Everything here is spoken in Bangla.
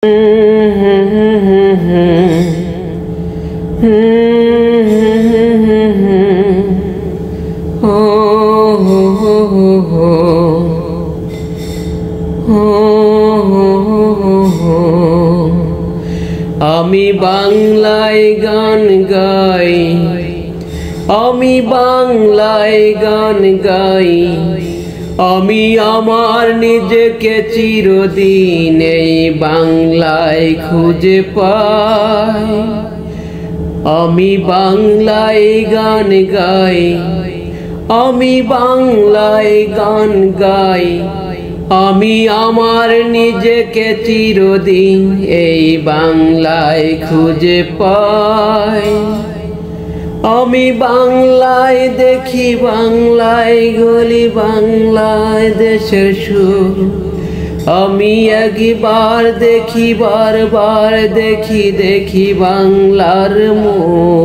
আমি বাংলায় গান গাই, আমি বাংলায় গান গাই, আমি আমার নিজেকে চিরদিন এই বাংলায় খুঁজে পাই। আমি বাংলায় গান গাই, আমি বাংলায় গান গাই, আমি আমার নিজেকে চিরদিন এই বাংলায় খুঁজে পাই। আমি বাংলায় দেখি, বাংলায় গলি, বাংলায় দেশের সুর। আমি একবার দেখি, বারবার দেখি, দেখি বাংলার মুখ।